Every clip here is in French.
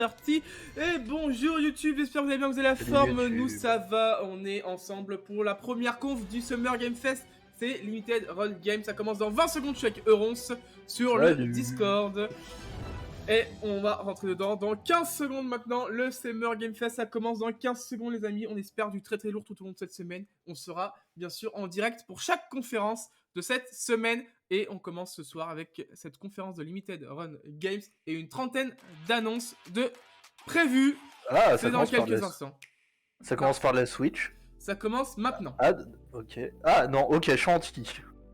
Parti. Et bonjour YouTube, j'espère que vous allez bien, que vous avez la forme. YouTube. Nous ça va, on est ensemble pour la première conf du Summer Game Fest. C'est Limited Run Game, ça commence dans 20 secondes. Je suis avec Eurons sur le Discord. Et on va rentrer dedans dans 15 secondes maintenant. Le Summer Game Fest, ça commence dans 15 secondes les amis. On espère du très très lourd tout au long de cette semaine. On sera bien sûr en direct pour chaque conférence de cette semaine. Et on commence ce soir avec cette conférence de Limited Run Games et une trentaine d'annonces de prévues. Ah, c'est dans quelques instants. Ça commence par la Switch. Ça commence maintenant. Ah, ok. Ah, non, ok, Chantilly.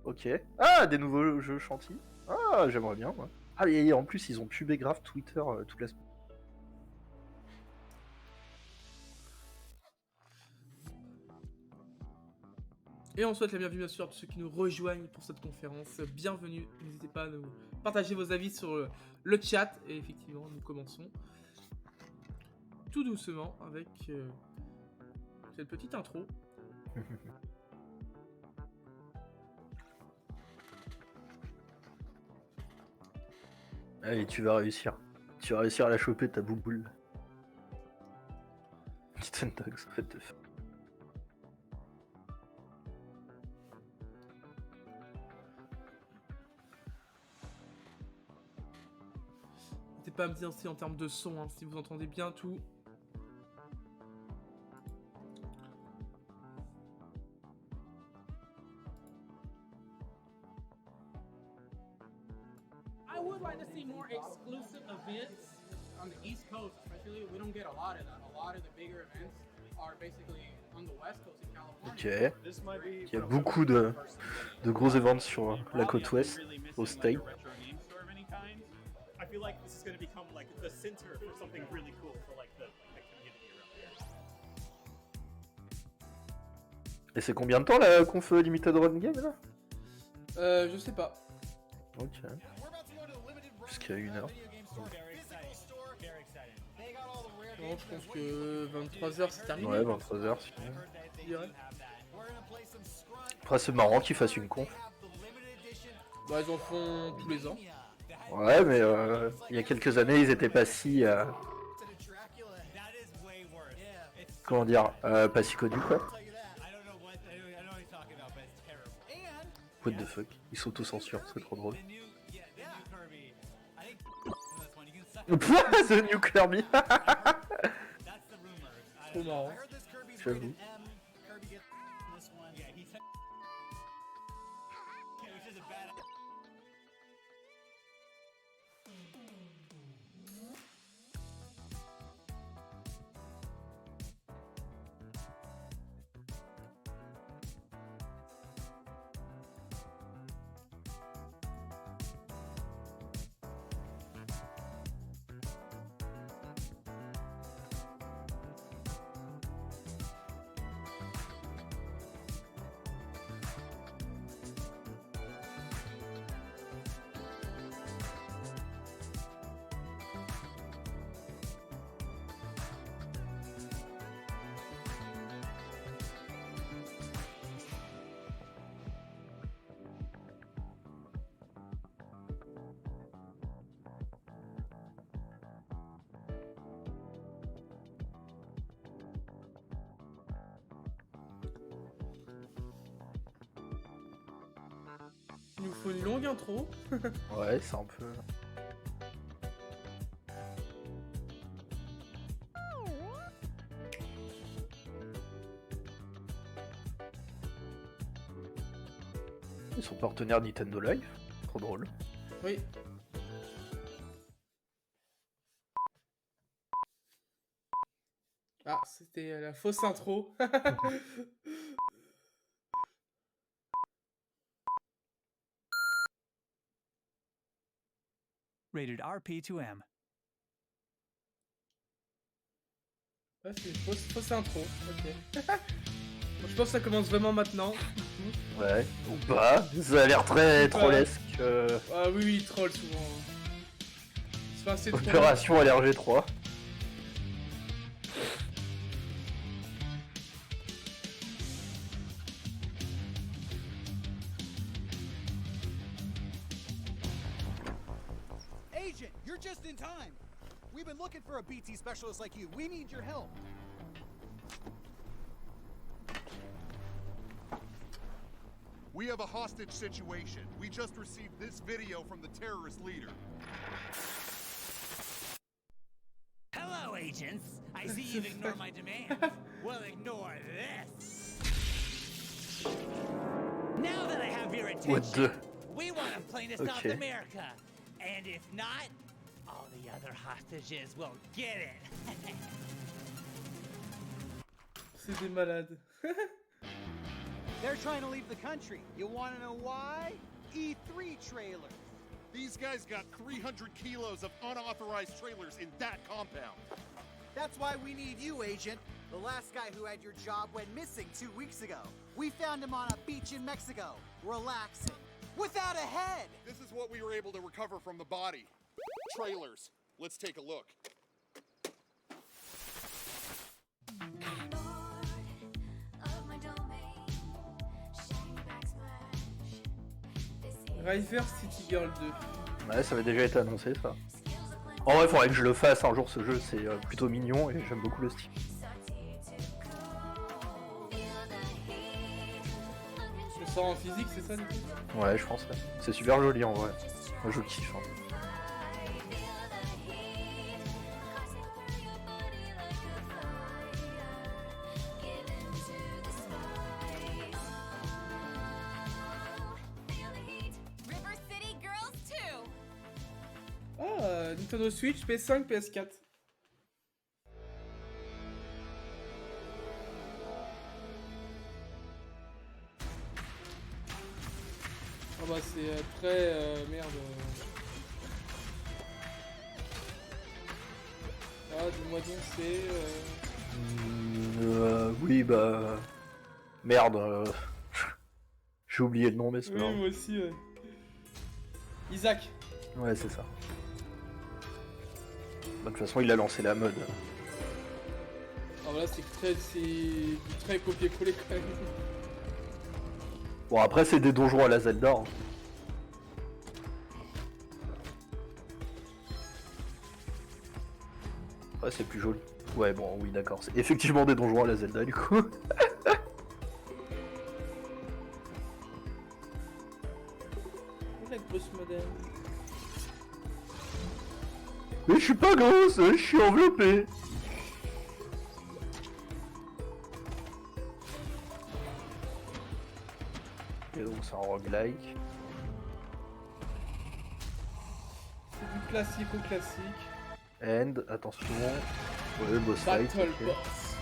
Ok. Ah, des nouveaux jeux Chantilly. Ah, j'aimerais bien, moi. Ah, et en plus, ils ont pubé grave Twitter toute la semaine. Et on souhaite la bienvenue bien sûr à tous ceux qui nous rejoignent pour cette conférence. Bienvenue, n'hésitez pas à nous partager vos avis sur le chat. Et effectivement, nous commençons tout doucement avec cette petite intro. Allez, tu vas réussir. Tu vas réussir à la choper, ta bouboule. Titan Dogs, en fait. N'hésitez pas à me dire aussi en termes de son, hein, si vous entendez bien tout. I would like to see more exclusive events on the East Coast, especially. We don't get a lot of that. A lot of the bigger events are basically on the West Coast in California. Ok. Il y a beaucoup de gros events sur la côte ouest, au State. I feel like this is going to become like the center for something really cool for like the community around here. Et c'est combien de temps la conf Limited Run Game là? Je sais pas. Ok. Jusqu'à 1h. Non, je pense que 23h c'est terminé. Ouais, 23h, c'est fini. Je dirais. Après, c'est marrant qu'ils fassent une conf. Bah, ils en font tous les ans. Ouais, mais il y a quelques années, ils étaient pas si... comment dire, pas si connus, quoi. What the fuck, ils s'auto-censurent, c'est trop drôle. The New Kirby. Trop marrant. J'avoue. Il nous faut une longue intro. Ouais, c'est un peu... Ils sont partenaires Nintendo Live. Trop drôle. Oui. Ah, c'était la fausse intro. Rated RP2M. Ouais, c'est une fausse intro. Ok. Bon, je pense que ça commence vraiment maintenant. Ouais, ou pas. Ça a l'air très trollesque. Ah oui, il troll souvent. C'est pas assez troll. Opération LRG 3. Agent, you're just in time. We've been looking for a PT specialists like you. We need your help. We have a hostage situation. We just received this video from the terrorist leader. Hello, agents. I see you've ignored my demand. Well, ignore this. Now that I have your What attention, the? we want a plane to South Okay. America. And if not, all the other hostages will get it. C'est des malades. They're trying to leave the country. You want to know why? E3 trailers. These guys got 300 kilos of unauthorized trailers in that compound. That's why we need you, Agent. The last guy who had your job went missing 2 weeks ago. We found him on a beach in Mexico, relaxing, without a head. This is what we were able to recover from the body. Trailers. Let's take a look. River City Girl 2. Ouais, ça avait déjà été annoncé ça. En vrai, faudrait que je le fasse un jour ce jeu, c'est plutôt mignon et j'aime beaucoup le style. Je sors en physique, c'est ça du coup? Ouais, je pense. Ouais. C'est super joli en vrai. Moi, je kiffe. Hein. Ah, Nintendo Switch, PS5, PS4. Ah bah c'est très... merde. Ah, dis-moi donc c'est... Oui, bah... Merde. J'ai oublié le nom, mais c'est pas Oui, grave. moi aussi, ouais. Isaac. Ouais, c'est ça. Bah, de toute façon, il a lancé la mode. Ah voilà, c'est très copier-coller quand même. Bon, après, c'est des donjons à la Zelda. Hein. Ouais, c'est plus joli. Ouais, bon, oui, d'accord. C'est effectivement des donjons à la Zelda, du coup. La grosse modèle. Mais je suis pas grosse, je suis enveloppé. Et donc c'est un roguelike. C'est du classique au classique. End, attention. Ouais, boss fight. Battle ok. Boss.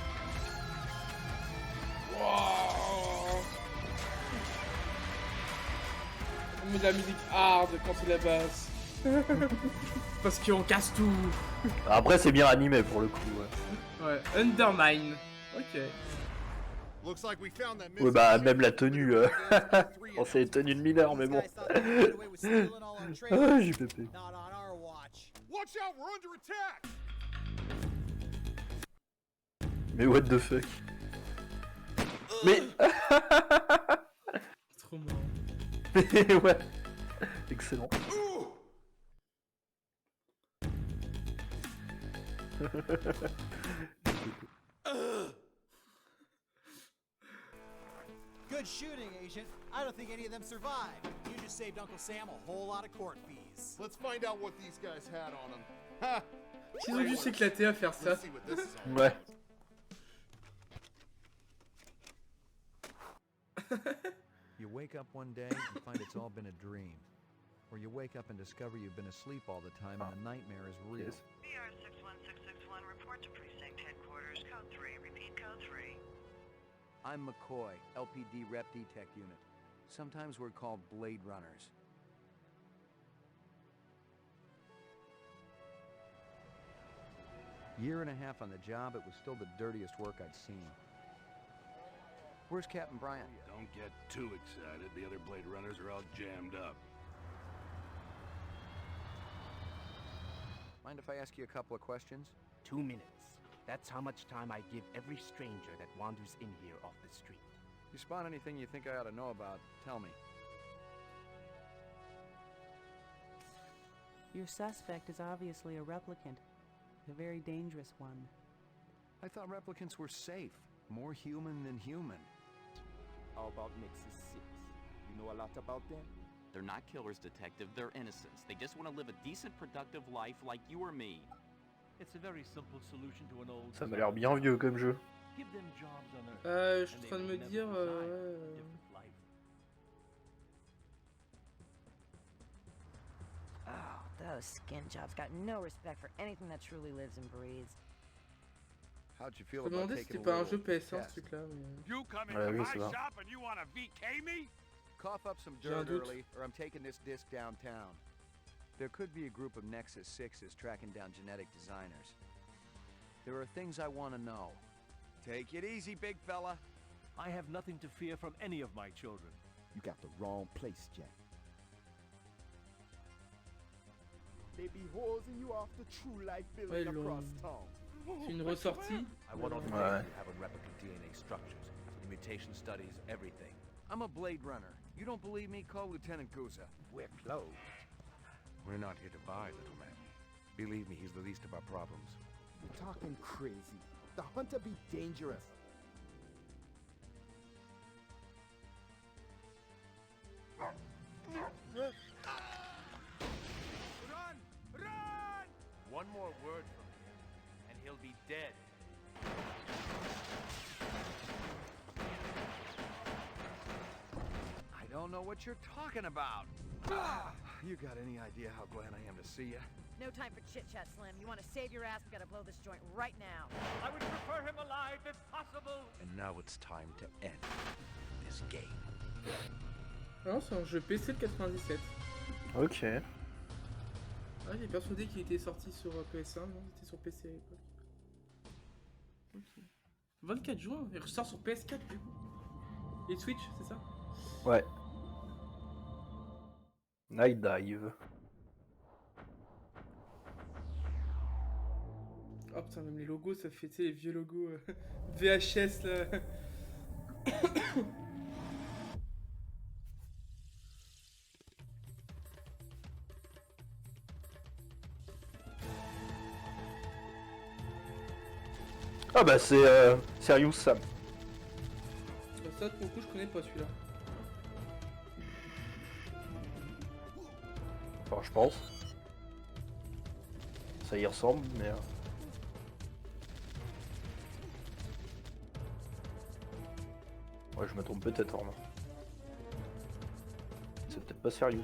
Wow. On met de la musique hard quand c'est la basse. Parce qu'on casse tout. Après c'est bien animé pour le coup. Ouais, Ouais, Undermine. Ok. Looks like we found that ouais bah même la tenue. Bon, c'est une tenue de mineur mais bon. Ah, JPP. Not on our watch. Watch out, we're under attack! Mais what the fuck. Mais C'est trop marrant. ouais. Excellent. Good shooting, Agent. I don't think any of them survived. You just saved Uncle Sam a whole lot of court fees. Let's find out what these guys had on them. Ha! Ils ont dû s'éclater à faire ça. Let's see what this is all Ouais. You wake up one day and find it's all been a dream. Or you wake up and discover you've been asleep all the time and the nightmare is real. Yes. BR 61661, report to precinct headquarters, code 3, repeat code 3. I'm McCoy, LPD Rep Detect Unit. Sometimes we're called Blade Runners. Year and a half on the job, it was still the dirtiest work I'd seen. Where's Captain Bryant? Don't get too excited. The other Blade Runners are all jammed up. Mind if I ask you a couple of questions? 2 minutes. That's how much time I give every stranger that wanders in here off the street. You spot anything you think I ought to know about, tell me. Your suspect is obviously a replicant. a very dangerous one. I thought replicants were safe, more human than human. How about Nexus 6? You know a lot about them? They're not killers, Detective. They're innocents. They just want to live a decent, productive life like you or me. It's a very simple solution to an old. Ça m'a l'air bien vieux comme jeu. Give them jobs on Earth. Je suis en train de me dire. Oh, those skin jobs got no respect for anything that truly lives and breathes. How'd you feel Je me about demandais si taking c'était a pas un jeu little PS1 ce test? truc là. Mais... You come Ouais, into oui, my c'est ça. shop and you want to VK me? Cough up some J'ai un dirt doute. early, or I'm taking this disc downtown. There could be a group of Nexus 6s tracking down genetic designers. There are things I want to know. Take it easy, big fella. I have nothing to fear from any of my children. You got the wrong place, Jack. They be hosing you off the true life Ouais, building ils across l'ont- town. C'est une ressortie. I want all the Ouais. data you have on replicant DNA structures, the mutation studies, everything. I'm a Blade Runner. You don't believe me? Call Lieutenant Guza. We're closed. We're not here to buy, little man. Believe me, he's the least of our problems. You're talking crazy. The hunter be dangerous. Run! Run! One more word from him, and he'll be dead. I don't know what you're talking about. You got any idea how glad I am to see you? No time for chit-chat, Slim. You want to save your ass, we gotta blow this joint right now. I would prefer him alive if possible. And now it's time to end this game. Non, c'est un jeu PC de 97. Ok. Ah, j'ai persuadé qu'il était sorti sur PS1, non, il était sur PC à l'époque. Ok. 24 juin, il ressort sur PS4 du coup. Et Switch, c'est ça? Ouais. Night Dive. Oh putain, même les logos, ça fait, tu sais, les vieux logos VHS là. Ah bah c'est Serious Sam. Ça, pour le coup, je connais pas celui-là. Enfin, je pense. Ça y ressemble, mais... Ouais, je me trompe peut-être, Orma. C'est peut-être pas Serious.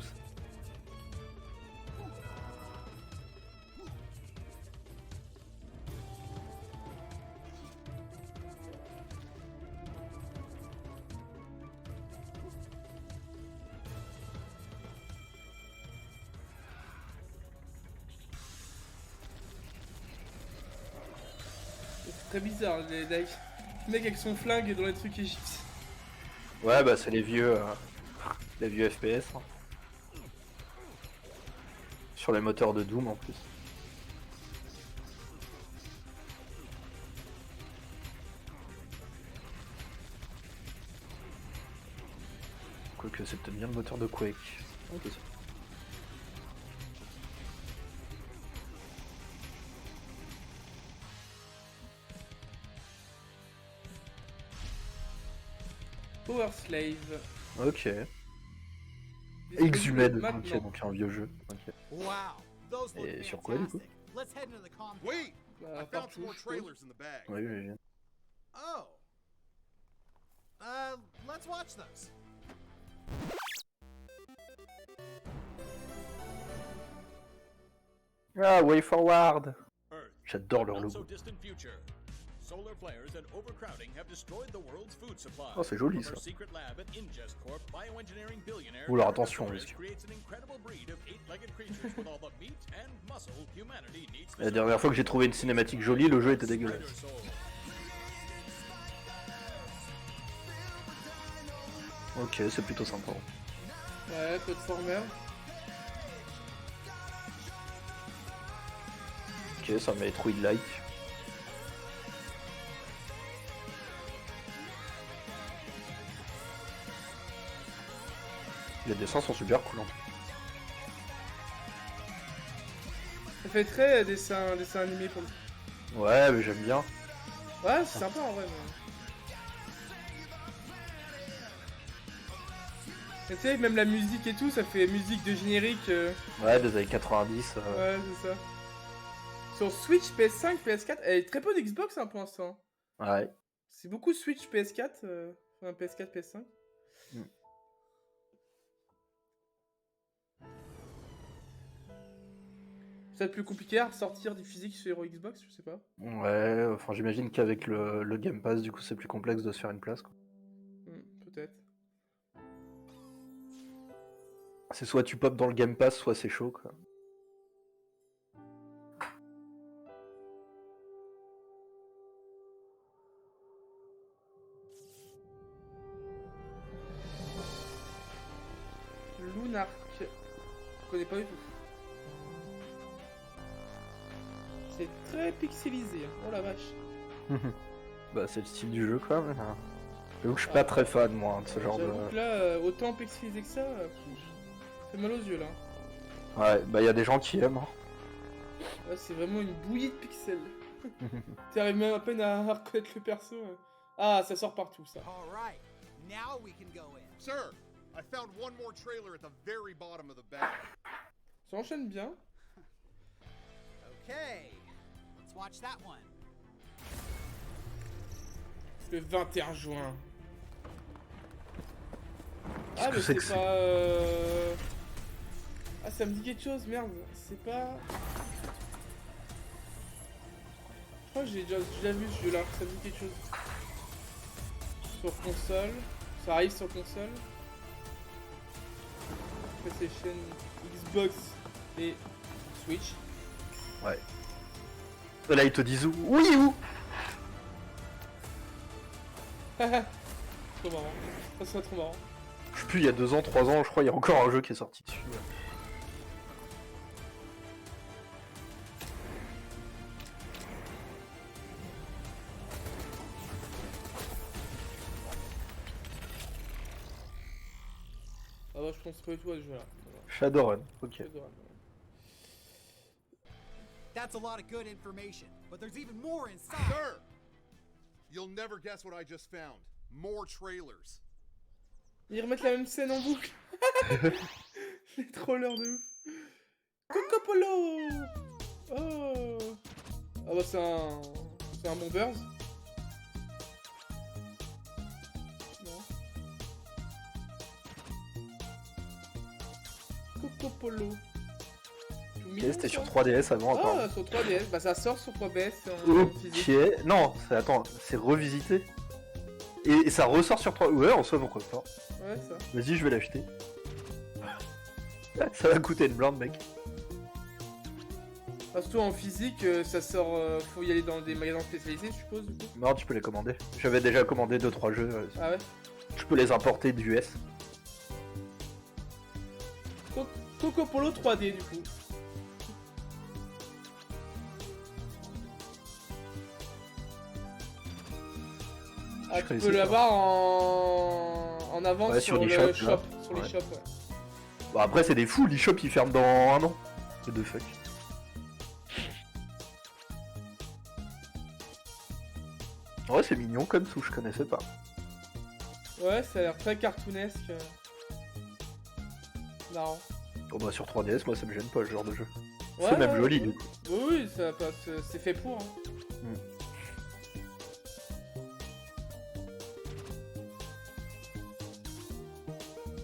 C'est très bizarre, les le mec avec son flingue dans les trucs égyptiens. Ouais, bah c'est les vieux FPS. Hein. Sur les moteurs de Doom en plus. Quoique c'est peut-être bien le moteur de Quake. Ok. Power Slave. Ok. Exhumed, ok, donc un vieux jeu. Ok. Wow, those look Et sur quoi du coup? fantastic. Let's head into the compound. Wait! I found partout, some more je suppose. trailers in the bag. Oui, oui, oui. Oh. Let's watch those. Ah, Way Forward. Earth, J'adore leur not so logo. distant future. Solar flares and overcrowding have destroyed the world's food supply. Oh, c'est joli, From our ça. secret lab at Ingest Corp, bioengineering billionaire Oula, Eric attention, Torres risque. creates an incredible breed of eight-legged creatures with all the meat and muscle humanity needs to La dernière fois que j'ai trouvé une cinématique jolie, le jeu était dégueulasse. Ok, c'est plutôt sympa. Ouais, platformer. Ok, ça met Metroid-like. Les dessins sont super cool. Hein. fait très dessin animé pour le coup. Ouais, mais j'aime bien. Ouais, c'est sympa en vrai. Mais tu sais, même la musique et tout, ça fait musique de générique. Ouais, des années 90. Ouais, c'est ça. Sur Switch, PS5, PS4, elle est très peu d'Xbox hein, pour l'instant. Ouais. C'est beaucoup Switch, PS4, enfin PS4, PS5. C'est peut-être plus compliqué à ressortir du physique sur Xbox, je sais pas. Ouais, enfin j'imagine qu'avec le Game Pass, du coup, c'est plus complexe de se faire une place, quoi. Peut-être. C'est soit tu pop dans le Game Pass, soit c'est chaud, quoi. Lunark. Je connais pas du tout. C'est très pixelisé. Hein. Oh la vache. Bah c'est le style du jeu, quoi. Mais... J'avoue que je suis pas très fan, moi, de ce genre de... J'avoue que là, autant pixelisé que ça, ça fait mal aux yeux, là. Ouais, bah y a des gens qui aiment. Hein. Ouais, c'est vraiment une bouillie de pixels. T'arrives même à peine à reconnaître le perso. Ah, ça sort partout, ça. Alright, now we can go in. Sir, I found one more trailer at the very bottom of the bag. Ça enchaîne bien. Okay, let's watch that one. Le 21 juin. Qu'est-ce Ah, que mais c'est que c'est pas... Ah, ça me dit quelque chose, merde. C'est pas... Je crois que j'ai déjà vu ce jeu-là, ça me dit quelque chose. Sur console. Ça arrive sur console. PlayStation, Xbox et Switch. Ouais. Et là, ils te disent où? Oui, où? Trop marrant. Ça serait trop marrant. Je sais plus, il y a 2 ans, 3 ans, je crois, il y a encore un jeu qui est sorti dessus. Ah bah je pense pas du tout à ce jeu-là. Shadowrun, ok. Shadowrun. That's a lot of good information, but there's even more inside. Sir! You'll never guess what I just found. More trailers. Ils remettent la même scène en boucle. Les trollers de ouf. Coco Polo. Oh. Ah bah c'est un Bombers. Non. Coco Polo. Ok, c'était sur 3DS avant, Ah, apparemment. sur 3DS. Bah ça sort sur 3DS en physique. Ok, non, attends, c'est revisité. Et ça ressort sur 3... Ouais, en soi, pourquoi pas. Ouais, ça. Vas-y, je vais l'acheter. Ça va coûter une blinde, mec. Parce que en physique, ça sort... faut y aller dans des magasins spécialisés, je suppose, du coup. Non, tu peux les commander. J'avais déjà commandé 2-3 jeux. Ah ouais. Je peux les importer du US. Coco Polo 3D, du coup. Ah, tu peux l'avoir en avance Ouais, sur sur le l'eShop, shop. là. Sur Ouais. les shops, ouais. Bah après, c'est des fous, l'eShop il ferme dans 1 an. What the fuck. Ouais, c'est mignon comme tout, je connaissais pas. Ouais, ça a l'air très cartoonesque. Marrant. Oh bah sur 3DS, moi ça me gêne pas ce genre de jeu. Ouais, C'est même ouais, joli ouais. du coup. Oui, oui, ça passe, c'est fait pour. Hein.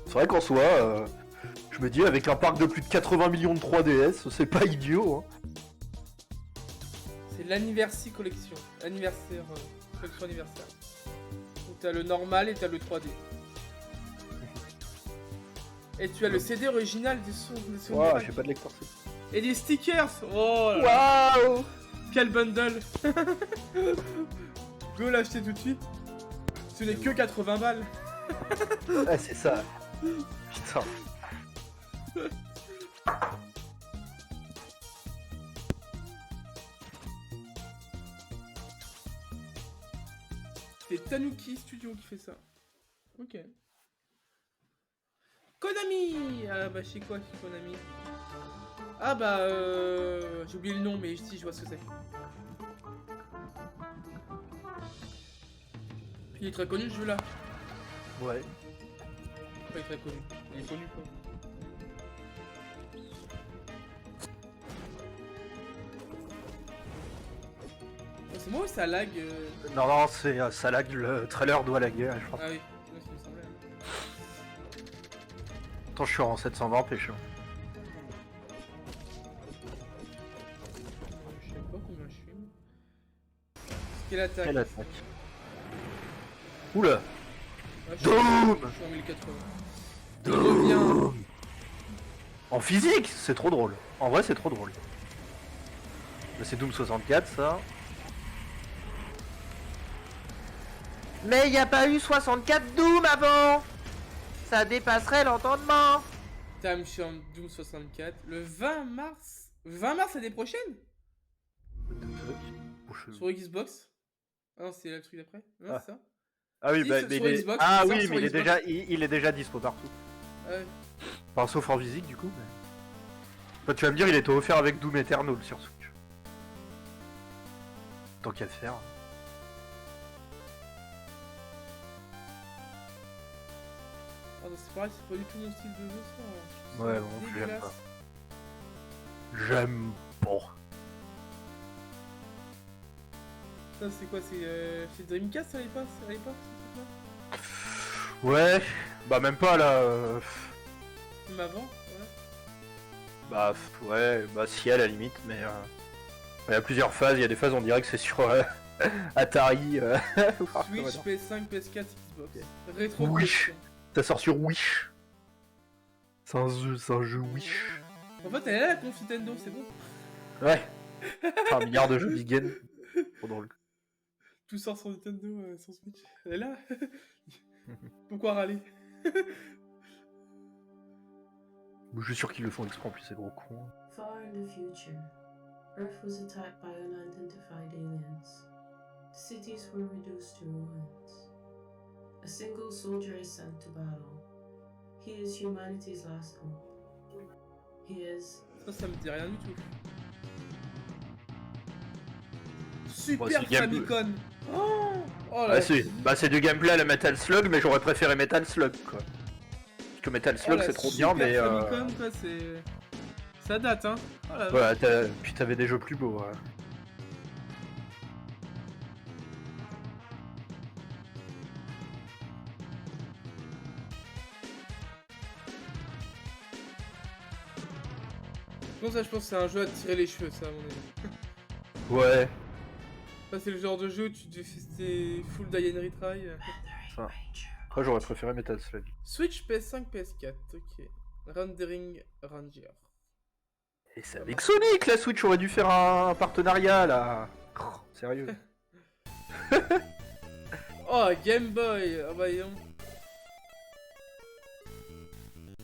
C'est vrai qu'en soi, je me dis avec un parc de plus de 80 millions de 3DS, c'est pas idiot. Hein. C'est l'Anniversary Collection. Anniversaire, collection anniversaire. Donc t'as le normal et t'as le 3D. Et tu as le CD original des sons. Ouah, j'ai pas de lecteur. Et des stickers. Oh là. Waouh. Quel bundle. Go l'acheter tout de suite. Ce n'est que 80 balles. Ouais, c'est ça. Putain. C'est Tanuki Studio qui fait ça. Ok. Konami. Ah bah je sais quoi, c'est Konami. Ah bah j'ai oublié le nom, mais si je vois ce que c'est. Il est très connu ce jeu là. Ouais. Pas il est très connu. Il est connu quoi. Oh, c'est moi ou ça lag Non, non, c'est ça lag, le trailer doit laguer, je crois. Ah oui, c'est ce qui me semblait. Attends, je suis en 720p, chiant. Je sais pas combien je suis. Quelle attaque? Quelle attaque? Oula! Ah, je Doom! suis en 1080. Doom! En physique, c'est trop drôle. En vrai, c'est trop drôle. Là, c'est Doom 64, ça. Mais y a pas eu 64 Doom avant! Ça dépasserait l'entendement! Putain, je suis en Doom 64. Le 20 mars? 20 mars l'année prochaine? Sur Xbox? Ah non, c'est le truc d'après? Non, Ah. c'est ça? Ah oui, Si, bah, sur mais Xbox, ah il sort oui, sur mais Xbox. il est déjà dispo partout. Ouais. Enfin, sauf en physique, du coup. Mais... Bah, tu vas me dire, il était offert avec Doom Eternal sur Switch. Tant qu'à faire. Ah non, c'est pareil, c'est pas du tout mon style de jeu ça. Ouais, bon, j'aime pas. J'aime pas. Ça c'est quoi? C'est Dreamcast à l'époque ce truc-là? Ouais, bah même pas là. Même avant? Ouais. Bah ouais, bah si à la limite, mais il y a plusieurs phases. Il y a des phases on dirait que c'est sur Atari. Switch, PS5, PS4, Xbox. Rétro. Wish. Ça sort sur Wish. C'est un jeu Wish. En fait, elle est là la conf Nintendo, c'est bon. Ouais. Un milliard de jeux big game. Trop drôle. Tout sort sur Nintendo, sur Switch. Elle est là. Pourquoi râler? Je suis sûr qu'ils le font exprès en plus, c'est gros con. Far in the future, Earth was attacked by unidentified aliens. Cities were reduced to ruins. A single soldier is sent to battle. He is humanity's last hope. He is... Ça me dit rien du tout. Super c'est Famicom. Oh là c'est du gameplay à la Metal Slug, mais j'aurais préféré Metal Slug quoi. Parce que Metal Slug c'est trop bien, mais. Famicom quoi, c'est. Ça date hein. Oh, la ouais, puis t'avais des jeux plus beaux. Ouais. Bon, ça je pense que c'est un jeu à tirer les cheveux, ça à mon avis. Ouais. Ça c'est le genre de jeu où tu te fais full die and retry. Ça. Après j'aurais préféré Metal Slug. Switch, PS5, PS4, ok. Rendering Ranger. Et c'est avec Sonic, la Switch aurait dû faire un partenariat là. Oh, sérieux. Oh, Game Boy. Oh bah non.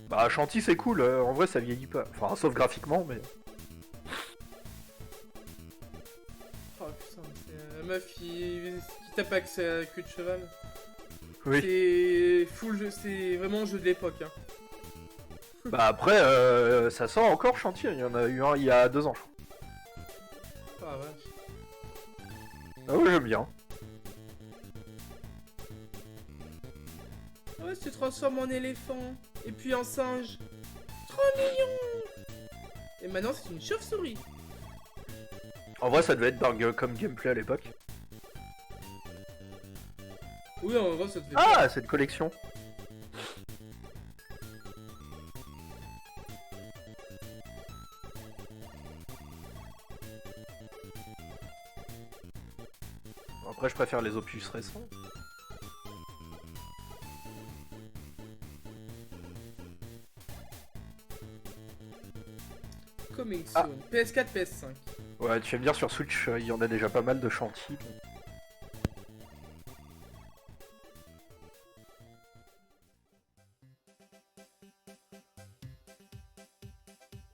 Bah Shanty c'est cool, en vrai ça vieillit pas. Enfin sauf graphiquement mais... Oh putain, c'est la meuf qui tape avec sa queue de cheval. Oui. C'est full jeu, c'est vraiment jeu de l'époque hein. Bah après ça sort encore Shanty, il y en a eu un il y a 2 ans je crois. Ah vache. Ah ouais j'aime bien. Ouais, tu te transformes en éléphant, et puis en singe. Trop mignon. Et maintenant c'est une chauve-souris. En vrai ça devait être dingue comme gameplay à l'époque. Oui en vrai ça devait Ah c'est une collection. Après je préfère les opus récents. Coming soon. PS4, PS5. Ouais, tu vas me dire sur Switch, il y en a déjà pas mal de Shanty.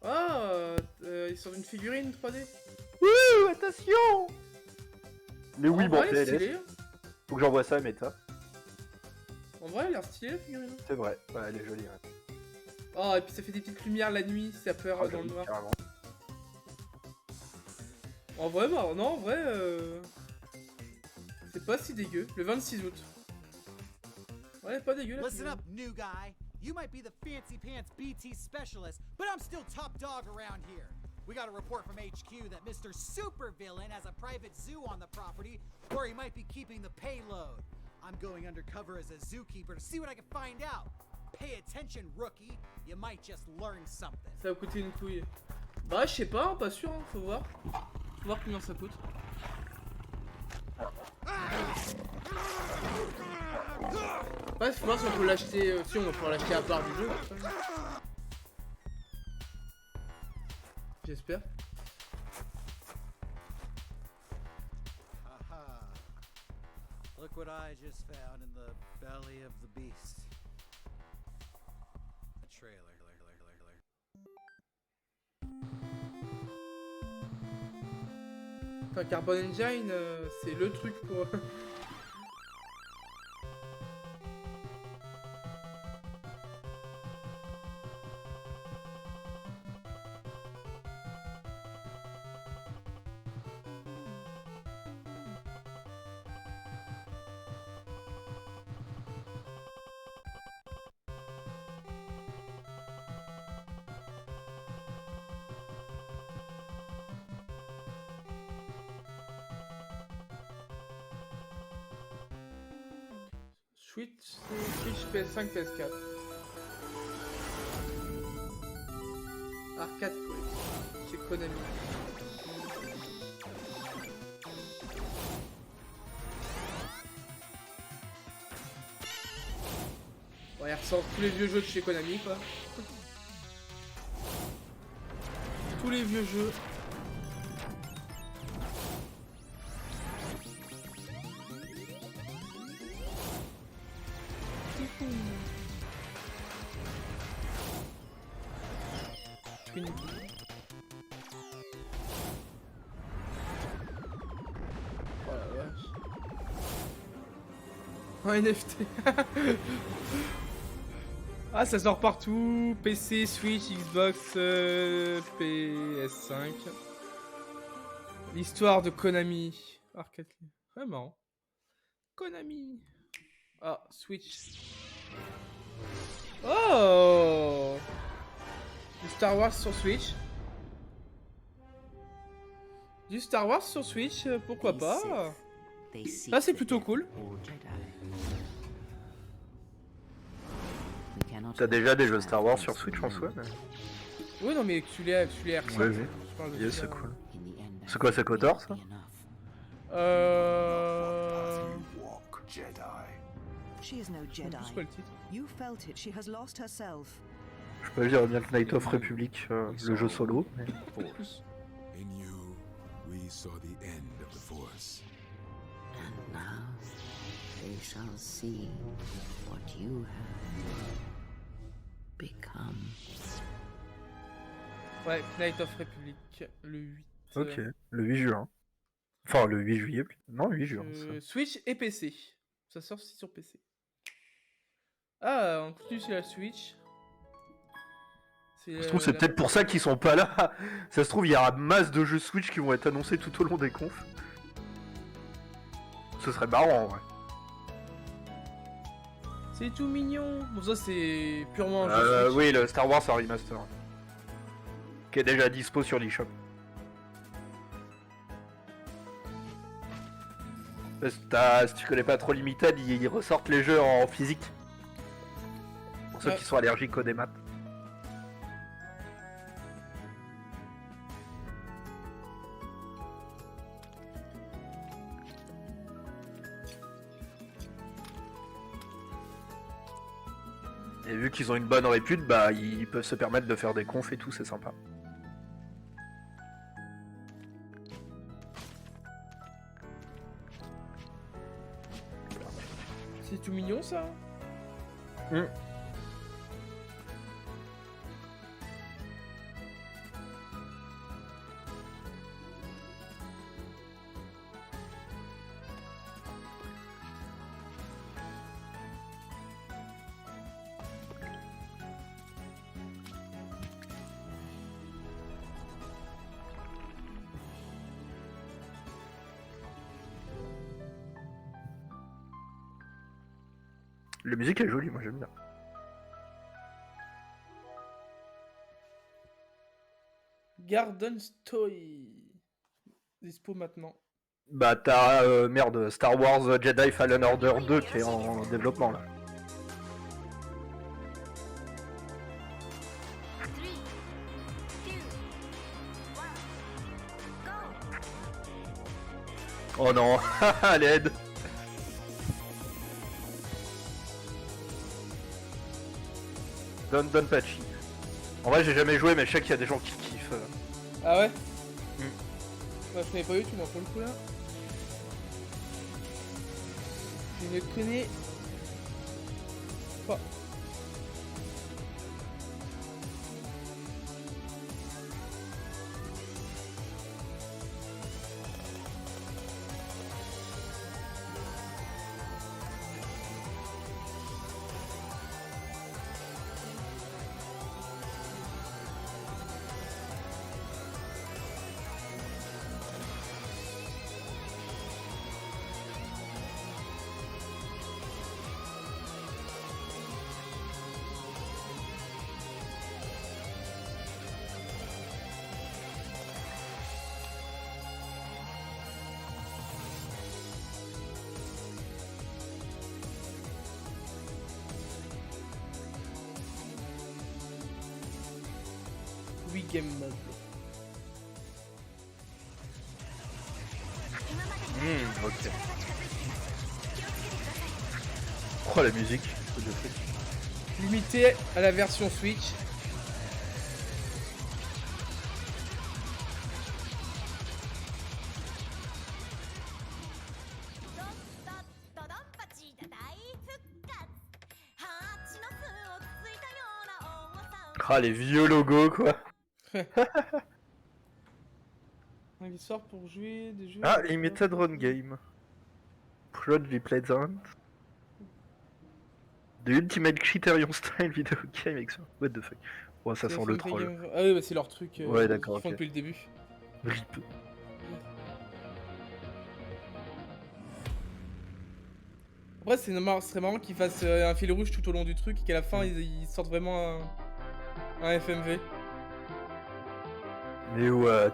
Ah, ils sortent une figurine 3D. Wouh, attention. Les Wii bon stylé. PLS. Faut que j'envoie ça à Meta. En vrai, elle a l'air stylée la figurine. C'est vrai, ouais, elle est jolie. Ouais. Oh, et puis ça fait des petites lumières la nuit, si t'as peur dans le noir. Carrément. En vrai, non, en vrai, c'est pas si dégueu. Le 26 août. Ouais, pas dégueu là. Listen up, new guy. You might be the fancy pants BT specialist, but I'm still top dog around here. We got a report from HQ that Mr. Supervillain has a private zoo on the property where he might be keeping the payload. I'm going undercover as a zookeeper to see what I can find out. Pay attention, rookie. You might just learn something. Ça va coûter une couille. Bah, je sais pas, pas sûr, hein, faut voir. Faut voir combien ça coûte. Ouais, faut voir si on peut l'acheter. Si on va pouvoir l'acheter à part du jeu. J'espère. Aha. Look what I just found in the belly of the beast. A trailer. Enfin, Carbon Engine, c'est le truc pour. Switch, PS5, PS4. Arcade Collection, chez Konami. Ouais, il ressort tous les vieux jeux de chez Konami, quoi. Tous les vieux jeux. Oh la vache. Un NFT. Ah, ça sort partout. PC, Switch, Xbox, PS5. L'histoire de Konami. Arcade. Très marrant. Konami. Ah, Switch. Oh! Du Star Wars sur Switch. Du Star Wars sur Switch, pourquoi pas? Là, c'est plutôt cool. T'as déjà des jeux Star Wars sur Switch en soi mais... Oui, non, mais tu les R5. Ouais, oui. Yes, c'est cool. C'est quoi, c'est Kotor, ça? She is no Jedi. You felt it. She has lost herself. Je peux dire bien que Knight of Republic, le jeu solo. Mais... In you, we saw the end of the Force. And now they shall see what you have become. Ouais, Knight of Republic, le 8. Ok, le 8 juin. Enfin, le 8 juillet. Non, le 8 juin. Switch et PC. Ça sort aussi sur PC. Ah, on continue sur la Switch. Ça se trouve, c'est peut-être pour ça qu'ils sont pas là. Ça se trouve, il y aura masse de jeux Switch qui vont être annoncés tout au long des confs. Ce serait marrant en vrai. C'est tout mignon. Bon, ça, c'est purement un jeu Switch. Oui, le Star Wars en remaster. Qui est déjà dispo sur l'eShop. Si tu connais pas trop Limited, ils ressortent les jeux en physique. Pour ceux qui sont allergiques aux démat. Et vu qu'ils ont une bonne répute, bah ils peuvent se permettre de faire des confs et tout, c'est sympa. C'est tout mignon ça. La musique est jolie, moi j'aime bien. Garden's Toy. Dispo maintenant. Bah t'as merde, Star Wars Jedi Fallen Order 2 qui est en développement là. Oh non, à l'aide. Don Pachi. En vrai j'ai jamais joué mais je sais qu'il y a des gens qui kiffent. Ah ouais. Bah, je connais pas YouTube moi pour le coup là. Je ne connais pas. Wii Game Mode. Ok. Oh la musique, truc de fric. Limité à la version Switch. Ah les vieux logos quoi. Un sort pour jouer des jeux. Ah, Limited Run Game. Proudly Pleasant. The Ultimate Criterion Style Video Game avec ça. What the fuck. Ouais, ça sent le troll. Ah oui, bah c'est leur truc. Ouais, d'accord. Qu'ils font depuis le début. RIP. Après, c'est serait marrant qu'ils fassent un fil rouge tout au long du truc et qu'à la fin ils sortent vraiment un FMV. Mais what?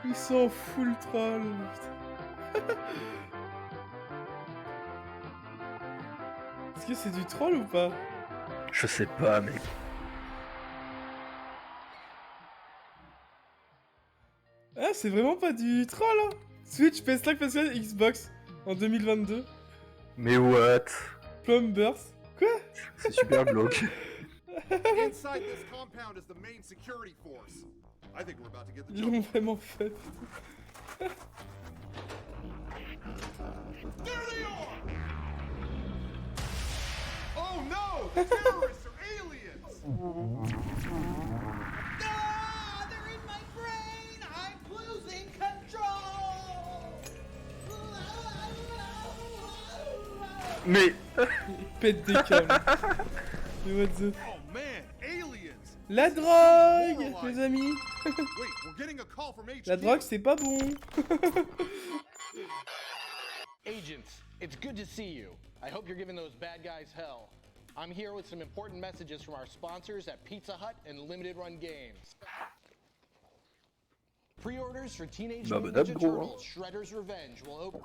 Ils sont full troll. Est-ce que c'est du troll ou pas? Je sais pas, mec. Ah, c'est vraiment pas du troll, hein. Switch, PS5, PS4, Xbox en 2022. Mais what? Plumbers. Quoi? C'est super glauque. Inside this compound is the main security force. I think we're about to get the Ils l'ont vraiment fait. There they are! Oh no! The terrorists are aliens! Ah, they're in my brain! I'm losing control! Mais... Il pète des câbles. Mais what the... Oh man, aliens! La drogue, les amis. Wait, we're getting a call from HQ. La drogue, c'est pas bon. Agents, it's good to see you. I hope you're giving those bad guys hell. I'm here with some important messages from our sponsors at Pizza Hut and Limited Run Games. Pre-orders for Teenage Mutant Ninja Turtles Shredder's Revenge will open.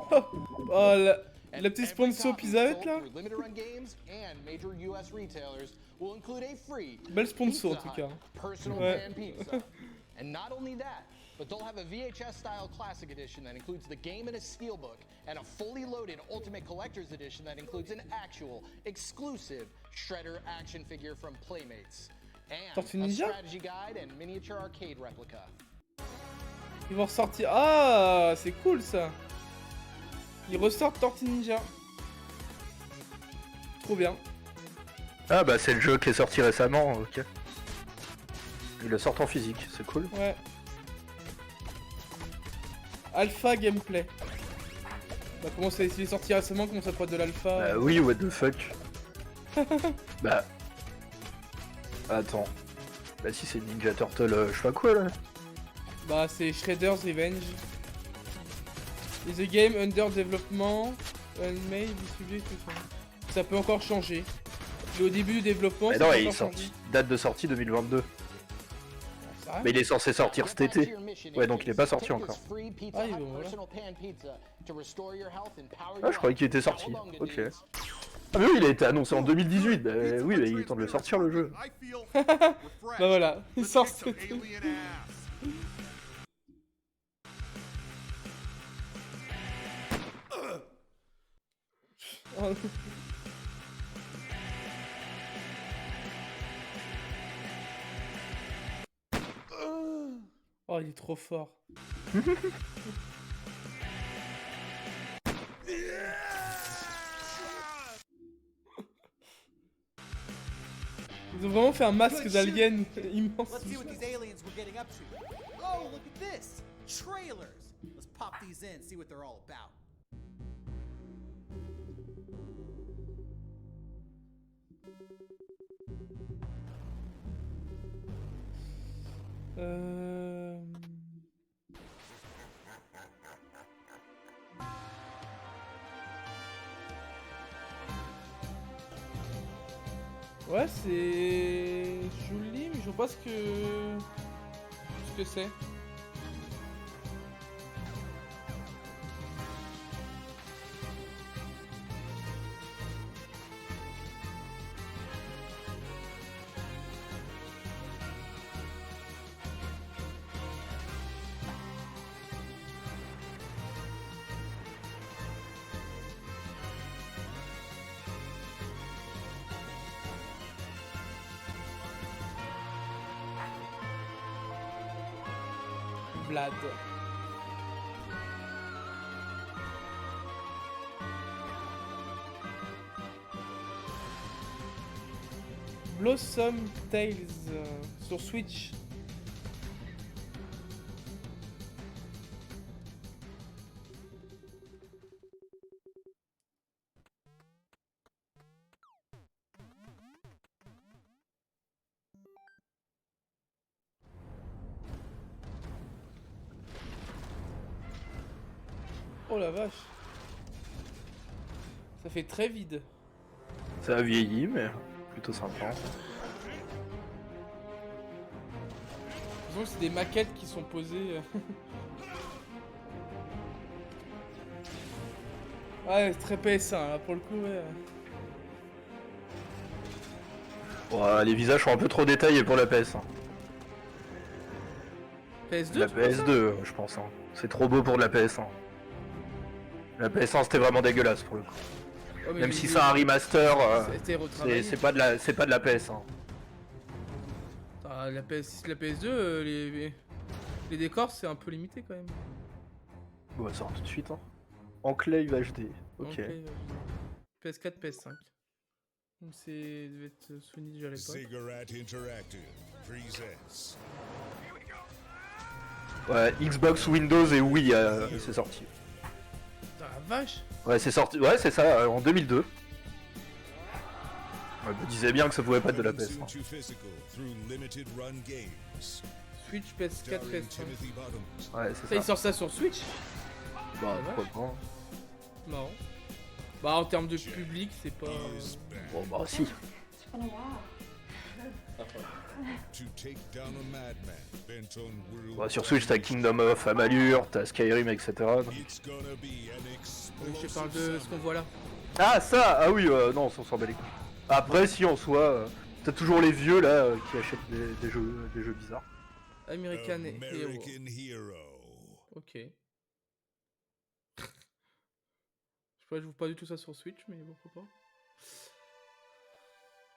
Oh, le petit sponsor Pizza Hut là. Limited Run Games and major US retailers will include a free Bel sponsor en tout cas. personal pan pizza. And not only that, but they'll have a VHS style classic edition that includes the game and a steelbook, and a fully loaded Ultimate Collector's edition that includes an actual, exclusive Shredder action figure from Playmates. And a strategy guide and miniature arcade replica. Ils vont ressortir. Ah, c'est cool ça. Ils ressortent Tortue Ninja. Trop bien. Ah bah c'est le jeu qui est sorti récemment, ok. Ils le sortent en physique, c'est cool. Ouais. Alpha gameplay. Bah comment ça, s'il est sorti récemment, comment ça peut être de l'alpha? Bah oui, what the fuck. Bah... Attends. Bah si c'est Ninja Turtle, je sais pas quoi là. Bah c'est Shredder's Revenge. Is the game under development? May distribué tout ça. Ça peut encore changer. Il est au début du développement. Mais ça non, peut il est encore sorti. changer. Date de sortie 2022. Ça arrive. Mais il est censé sortir cet été. Ouais, donc il est pas sorti encore. Ah, bon, voilà. Ah, je croyais qu'il était sorti. Ok. Ah mais oui, il a été annoncé en 2018. Bah, oui, mais il est temps de le sortir le jeu. Bah voilà, il sort cet été. Oh. Oh, il est trop fort. Ils ont vraiment fait un masque d'alien immense. Let's see what these aliens were getting up to. Oh, look at this! Trailers! Let's pop these in, see what they're all about. Ouais, c'est joli, mais je vois pas ce que c'est. Vlad. Blossom Tales sur Switch. Oh la vache. Ça fait très vide. Ça a vieilli, mais plutôt sympa. Disons que c'est des maquettes qui sont posées. Ouais, c'est très PS1 là pour le coup, ouais. Ouais, les visages sont un peu trop détaillés pour la PS1. PS2 La PS2, je pense. Hein. C'est trop beau pour de la PS1. La PS1 c'était vraiment dégueulasse pour le coup. Oh, Même si c'est un remaster, retravaillé. c'est pas de la PS1. Ah, la PS2, les décors c'est un peu limité quand même. Bon, ça sort tout de suite. Hein. Enclave HD. Ok. Enclave HD. PS4, PS5. Donc c'est devait être Sony déjà à l'époque. Cigarette Interactive presents. Ouais, Xbox, Windows et Wii, c'est sorti. Putain, la vache. Ouais, c'est sorti. Ouais, c'est ça, en 2002. Ouais, je me disais bien que ça pouvait pas être de la PS1. Switch, PS4, PS5. Ouais, c'est Ça, ça. il sort ça sur Switch? Bah, pourquoi pas. Marrant. Bah, en termes de public, c'est pas. Bon, bah, si. Bah, sur Switch, t'as Kingdom of Amalur, t'as Skyrim, etc. Je te parle de ce qu'on voit là. Ah, ça! Ah oui, non, on s'en bat les couilles. Après, si en soi, t'as toujours les vieux là qui achètent des jeux bizarres. American Hero. Ok. Je vois pas du tout ça sur Switch, mais pourquoi pas.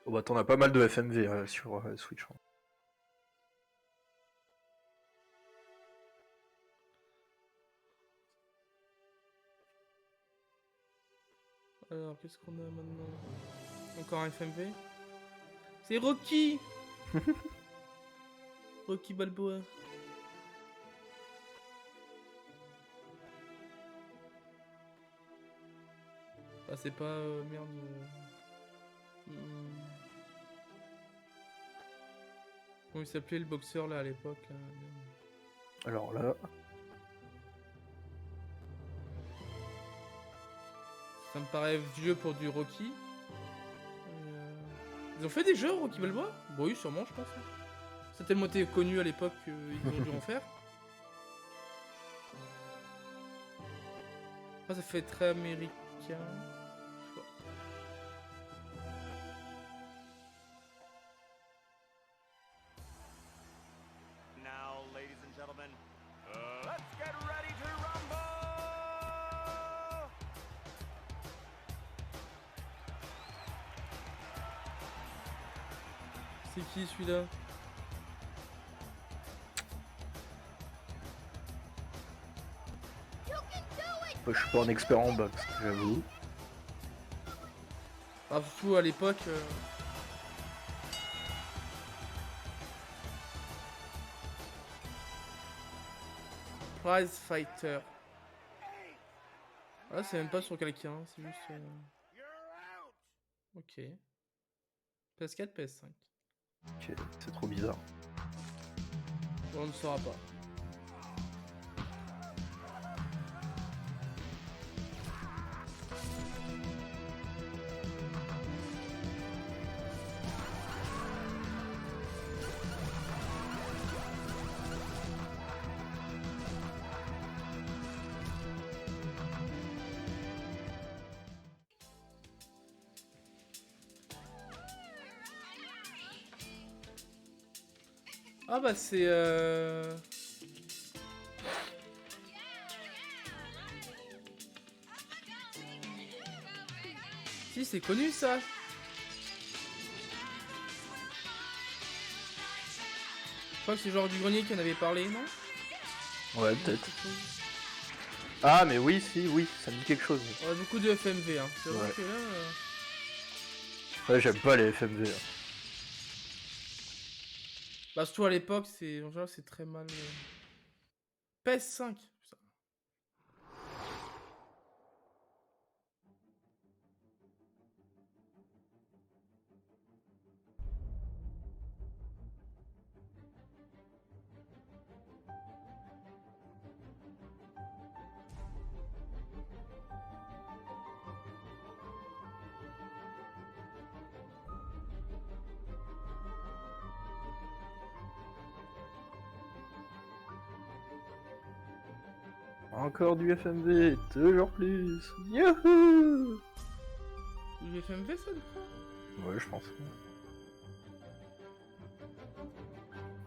Oh, bah, t'en as pas mal de FMV sur Switch. Hein. Alors, qu'est-ce qu'on a maintenant? Encore un FMV? C'est Rocky! Rocky Balboa. Ah, c'est pas... merde... Comment il s'appelait le boxeur là à l'époque là? Alors là... Ça me paraît vieux pour du Rocky. Ils ont fait des jeux Rocky Balboa? Bon oui, sûrement, je pense. Ça a tellement été connu à l'époque qu'ils ont dû en faire. Ah, ça fait très américain. Je sais pas. Now, ladies and gentlemen, let's get ready to rumble! C'est qui celui-là? Je suis pas un expert en boxe, j'avoue. Ah, surtout à l'époque. Prize Fighter. Ah, c'est même pas sur quelqu'un, c'est juste. Ok. PS4, PS5. Ok, c'est trop bizarre. On ne saura pas. Ah bah c'est Si, c'est connu ça. Je crois que c'est genre du grenier qui en avait parlé, non? Ouais, peut-être. Ah mais oui, si, oui, ça me dit quelque chose. Ouais, beaucoup de FMV, hein. C'est vrai que là... Ouais, j'aime pas les FMV. Hein. Bah surtout à l'époque, c'est en général c'est très mal. PS5. Putain. Encore du FMV, toujours plus. Youhou! Du FMV ça, du coup? Ouais, je pense.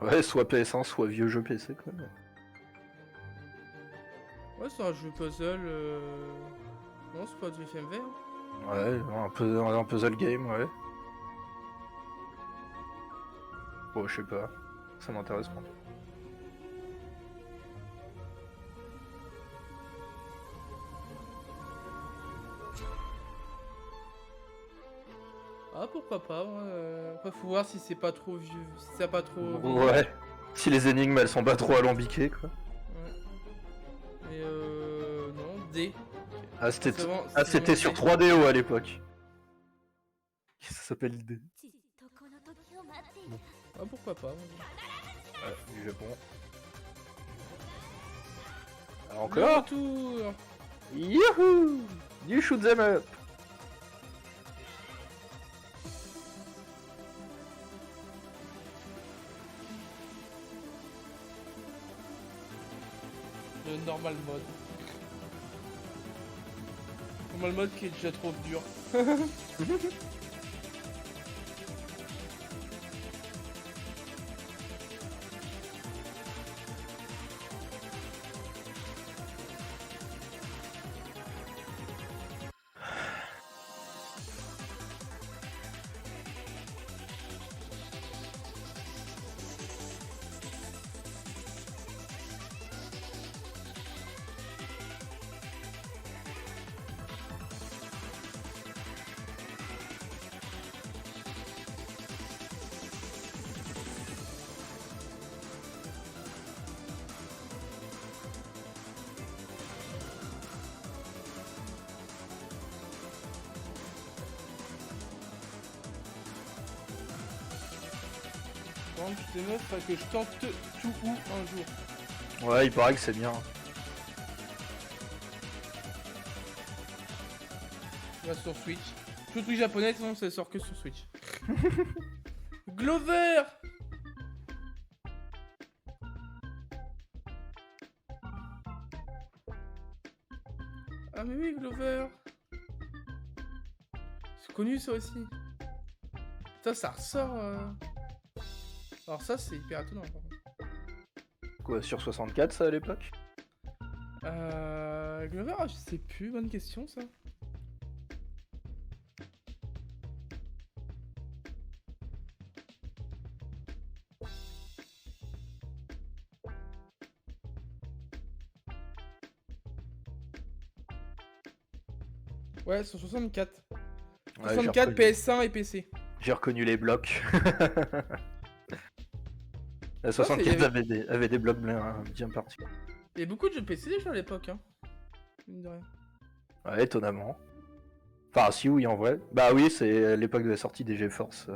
Ouais, soit PS1, soit vieux jeu PC, quoi. Ouais, c'est un jeu puzzle. Non, c'est pas du FMV. Hein. Ouais, un puzzle game, ouais. Bon, je sais pas. Ça m'intéresse pas. Ah, pourquoi pas. Après, faut voir si c'est pas trop vieux. Si ça pas trop. Ouais. Si les énigmes elles sont pas trop alambiquées, quoi. Ouais. Et non, D. Ah, c'était sur 3DO à l'époque. Ça s'appelle D. Ah, pourquoi pas. Ouais, du Japon. Alors Le encore retour. Youhou! You shoot them up! Le normal mode. Normal mode qui est déjà trop dur. Je te meuf que je tente tout ou un jour. Ouais, il paraît que c'est bien. Il va sur Switch. Tout truc japonais, sinon ça sort que sur Switch. Glover. Ah mais oui, Glover. C'est connu ça aussi. Ça ressort... Alors ça, c'est hyper étonnant. Quoi, sur 64 ça à l'époque? Glover, je sais plus, bonne question ça. Ouais, sur 64. Ouais, 64, PS1 et PC. J'ai reconnu les blocs. La 64 avait des blocs bien partis. Il y a beaucoup de jeux PC déjà à l'époque, hein. Mine de rien. Ouais, étonnamment. Enfin, si, oui, en vrai. Bah oui, c'est l'époque de la sortie des GeForce.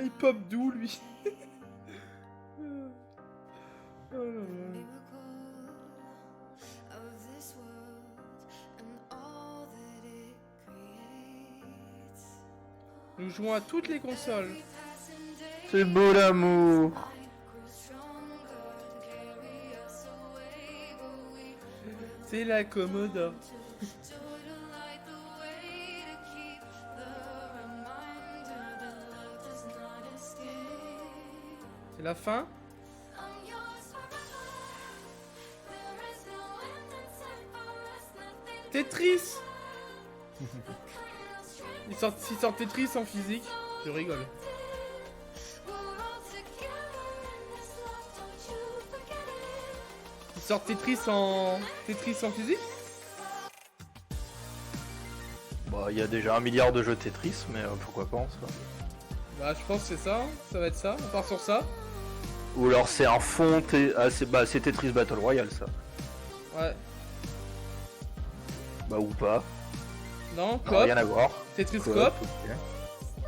Il pop d'où lui? Oh là là. Nous jouons à toutes les consoles. C'est beau l'amour. C'est la Commodore. C'est la fin. Tetris. Ils sortent Tetris en physique. Je rigole. Ils sortent Tetris en physique. Bah, il y a déjà 1 milliard de jeux Tetris, mais pourquoi pas en soi. Bah, je pense que c'est ça. Ça va être ça. On part sur ça. Ou alors c'est un fond. C'est Tetris Battle Royale, ça. Ouais. Bah, ou pas. Non, coop. Rien à voir. Tetris Coop, coop. ok.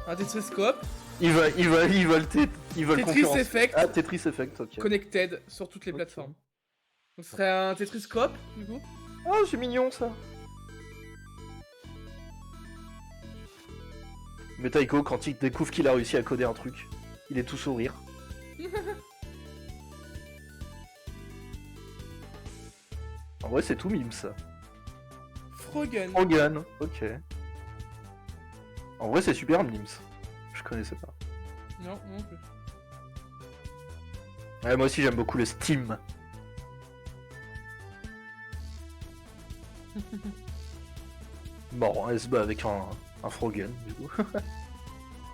Un Tetris coop. Ils veulent Tetris Effect. Ah, Tetris Effect, ok. Connected sur toutes les plateformes. Donc ce serait un Tetris coop, du coup. Oh, c'est mignon ça. Mais Taiko, quand il découvre qu'il a réussi à coder un truc, il est tout sourire. En vrai, c'est tout mime ça. Frogen. Frogen, ok. En vrai, c'est super mimes. Je connaissais pas. Non, non plus. Ouais, moi aussi, j'aime beaucoup le Steam. Bon, elle se bat avec un Frogen, du coup.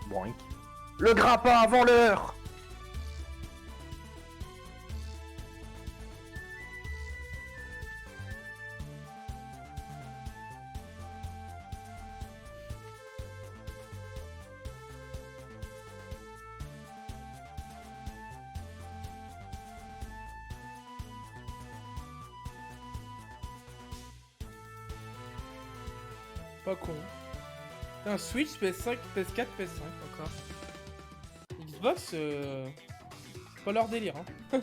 Boink. Le grappin avant l'heure. Pas con. Un Switch, PS5, PS4, PS5 encore. Xbox, c'est pas leur délire, hein.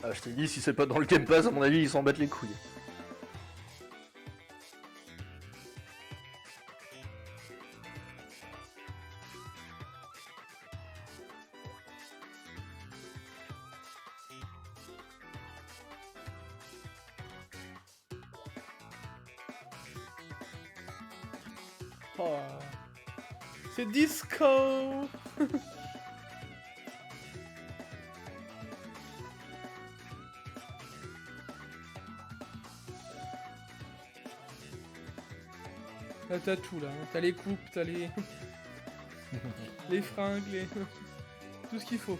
Ah, je t'ai dit, si c'est pas dans le Game Pass, à mon avis, ils s'en battent les couilles. Oh. C'est disco. Là t'as tout là, t'as les coupes, t'as les... les fringues, les... tout ce qu'il faut.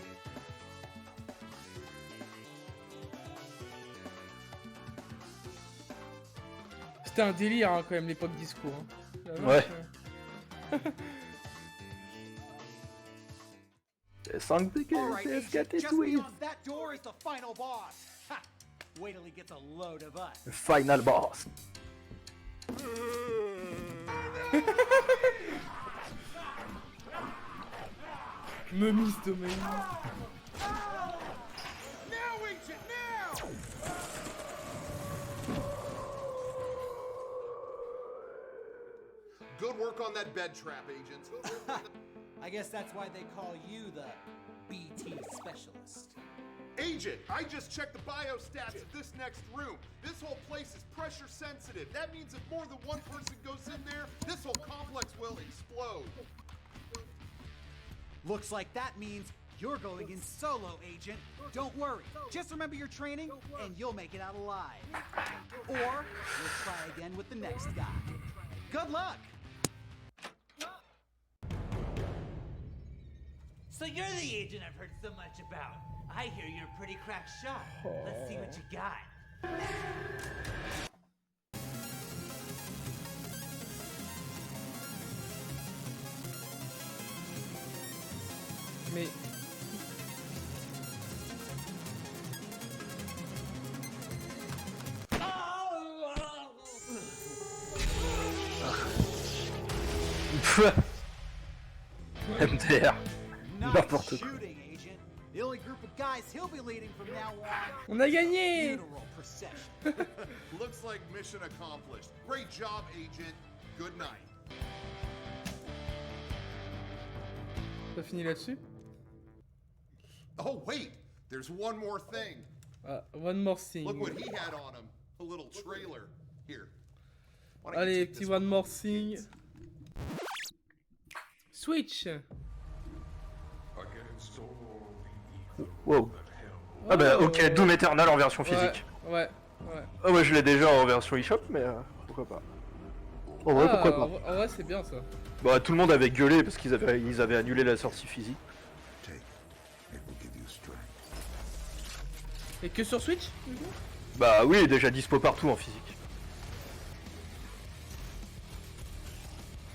C'était un délire hein, quand même l'époque disco. Hein. Ouais. 5 PS4 et tout. Final boss. Mummies Domain. Good work on that bed trap, agents. I guess that's why they call you the BT specialist. Agent, I just checked the biostats of this next room. This whole place is pressure sensitive. That means if more than one person goes in there, this whole complex will explode. Looks like that means you're going in solo, Agent. Don't worry. Just remember your training, and you'll make it out alive. Or we'll try again with the next guy. Good luck! So you're the agent I've heard so much about. I hear you're a pretty crack shot. Let's see what you got. Mais... MDR. N'importe quoi. The only group of guys he'll be leading from now on. On a gagné! Looks like mission accomplished. Great job, agent. Good night. Ça finit là-dessus? Oh wait, there's one more thing. One more thing. Look what he had on him. A little trailer. Here. Allez, petit one more thing. Switch. Wow. Ah bah ok, Doom Eternal en version physique. Ouais. Ah ouais, je l'ai déjà en version eShop, mais pourquoi pas. En vrai, pourquoi pas. En vrai, c'est bien ça. Bah tout le monde avait gueulé parce qu'ils avaient annulé la sortie physique. Et que sur Switch? Bah oui, déjà dispo partout en physique.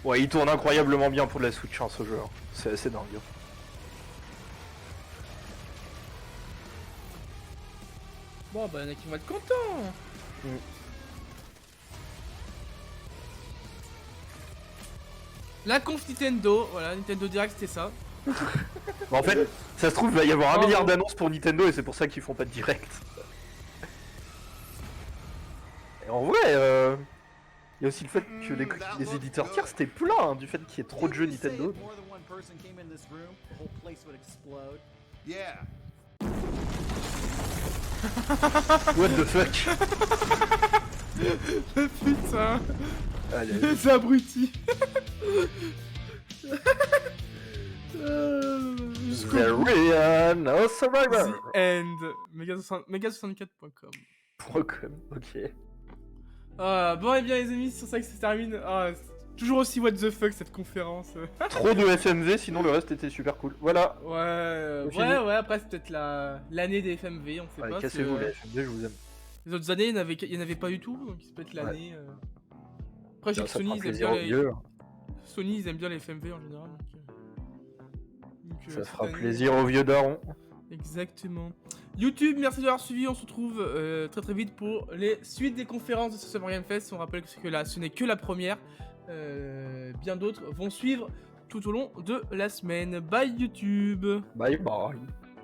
Ouais, il tourne incroyablement bien pour de la Switch ce jeu. Hein. C'est assez dingue. Bon bah y'en a qui vont être contents. La conf Nintendo, voilà, Nintendo Direct c'était ça. En fait, ça se trouve, il va y avoir 1 milliard d'annonces pour Nintendo et c'est pour ça qu'ils font pas de direct. Et en vrai, il y a aussi le fait que les éditeurs tiers c'était plein hein, du fait qu'il y ait trop de jeux Nintendo. Yeah. What the fuck? Putain. Allez. Les abrutis. There is no survivor. The end. Mega64.com. Ok. Bon et bien les amis, c'est sur ça que ça se termine. Toujours aussi what the fuck cette conférence. Trop de FMV, sinon le reste était super cool. Voilà. Ouais, après c'est peut-être l'année des FMV, on sait pas. Cassez-vous les FMV, je vous aime. Les autres années, il n'y en avait pas du tout, donc c'est peut-être l'année. Après, je sais que Sony, ils aiment bien les FMV en général. Donc, ça fera plaisir aux vieux darons. Exactement. YouTube, merci d'avoir suivi. On se retrouve très vite pour les suites des conférences de ce Summer Game Fest. On rappelle que là, ce n'est que la première. Bien d'autres vont suivre tout au long de la semaine. Bye YouTube. Bye bye.